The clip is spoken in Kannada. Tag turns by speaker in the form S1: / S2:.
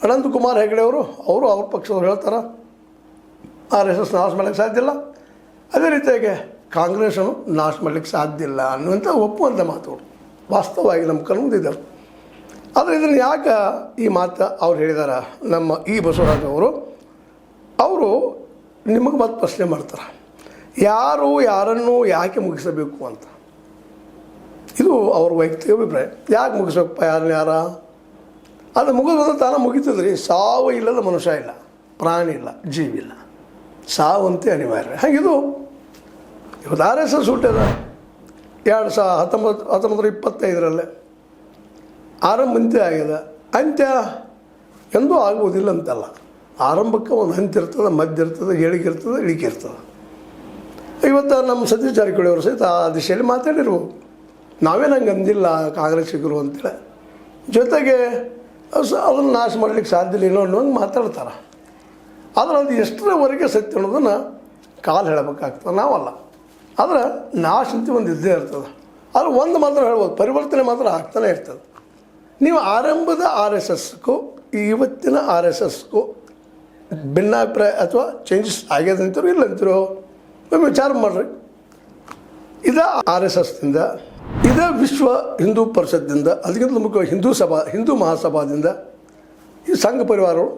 S1: ಅನಂತಕುಮಾರ್ ಹೆಗಡೆ ಅವರು ಅವ್ರ ಪಕ್ಷದವ್ರು ಹೇಳ್ತಾರೆ RSS ನಾಶ ಮಾಡಲಿಕ್ಕೆ ಸಾಧ್ಯ ಇಲ್ಲ. ಅದೇ ರೀತಿಯಾಗಿ ಕಾಂಗ್ರೆಸ್ಸನ್ನು ನಾಶ ಮಾಡಲಿಕ್ಕೆ ಸಾಧ್ಯ ಇಲ್ಲ ಅನ್ನುವಂಥ ಒಪ್ಪುವಂಥ ಮಾತುಗಳು ವಾಸ್ತವವಾಗಿ ನಮ್ಮ ಕಣ್ಮುಂದಿದ್ದಾರೆ. ಆದರೆ ಇದನ್ನು ಯಾಕೆ ಈ ಮಾತು ಅವ್ರು ಹೇಳಿದಾರ ನಮ್ಮ ಬಸವರಾಜ್ ಅವರು ನಿಮಗೆ ಮತ್ತೆ ಪ್ರಶ್ನೆ ಮಾಡ್ತಾರೆ, ಯಾರನ್ನು ಯಾಕೆ ಮುಗಿಸಬೇಕು ಅಂತ. ಇದು ಅವ್ರ ವೈಯಕ್ತಿಕ ಅಭಿಪ್ರಾಯ. ಯಾಕೆ ಮುಗಿಸ್ಬೇಕಪ್ಪ ಯಾರ ಅದು ಮುಗಿದ ತಾನ ಮುಗಿತದ್ರಿ. ಸಾವು ಇಲ್ಲದ ಮನುಷ್ಯ ಇಲ್ಲ, ಪ್ರಾಣಿ ಇಲ್ಲ, ಜೀವಿ ಇಲ್ಲ, ಸಾವಂತೆ ಅನಿವಾರ್ಯ. ಹಾಗಿದು ಇವತ್ತು RSS ಹುಟ್ಟ್ಯದ 1925 ಆರಂಭಂತ್ಯ ಆಗಿದೆ. ಅಂತ್ಯ ಎಂದೂ ಆಗುವುದಿಲ್ಲ ಅಂತಲ್ಲ. ಆರಂಭಕ್ಕೆ ಒಂದು ಹಂತ ಇರ್ತದೆ, ಮಧ್ಯ ಇರ್ತದೆ, ಏಳಿಗೆ ಇಳಿಕೆ ಇರ್ತದೆ. ಇವತ್ತು ನಮ್ಮ ಸತೀಶ್ ಜಾರಕಿಹೊಳಿ ಅವರು ಸಹಿತ ಆ ದಿಶೆಯಲ್ಲಿ ಮಾತಾಡಿರ್ಬೋದು. ನಾವೇನು ಹಂಗೆ ಅಂದಿಲ್ಲ ಕಾಂಗ್ರೆಸ್ಸಿಗರು ಅಂತೇಳಿ. ಜೊತೆಗೆ ಅದನ್ನು ನಾಶ ಮಾಡಲಿಕ್ಕೆ ಸಾಧ್ಯ ಇಲ್ಲ ಏನೋ ಅನ್ನೋಂಗೆ ಮಾತಾಡ್ತಾರೆ. ಆದರೆ ಅದು ಎಷ್ಟರವರೆಗೆ ಸತ್ಯ ಅನ್ನೋದನ್ನು ಕಾಲು ಹೇಳಬೇಕಾಗ್ತದೆ, ನಾವಲ್ಲ. ಆದರೆ ನಾಶ ಅಂತ ಒಂದು ಇದ್ದೇ ಇರ್ತದೆ. ಆದರೆ ಒಂದು ಮಾತ್ರ ಹೇಳ್ಬೋದು, ಪರಿವರ್ತನೆ ಮಾತ್ರ ಆಗ್ತಾನೆ ಇರ್ತದೆ. ನೀವು ಆರಂಭದ RSSಗೂ ಇವತ್ತಿನ RSSಗೂ ಭಿನ್ನಾಭಿಪ್ರಾಯ ಅಥವಾ ಚೇಂಜಸ್ ಆಗ್ಯದ ಅಂತೀರೋ ಇಲ್ಲ ಅಂತೀರೋ ವಿಚಾರ ಮಾಡಿರಿ. ಇದೇ RSSದಿಂದ, ಇದೇ ವಿಶ್ವ ಹಿಂದೂ ಪರಿಷತ್ದಿಂದ, ಅದಕ್ಕಿಂತ ಮುಖ್ಯವಾಗಿ ಹಿಂದೂ ಮಹಾಸಭಾದಿಂದ, ಈ ಸಂಘ ಪರಿವಾರಗಳು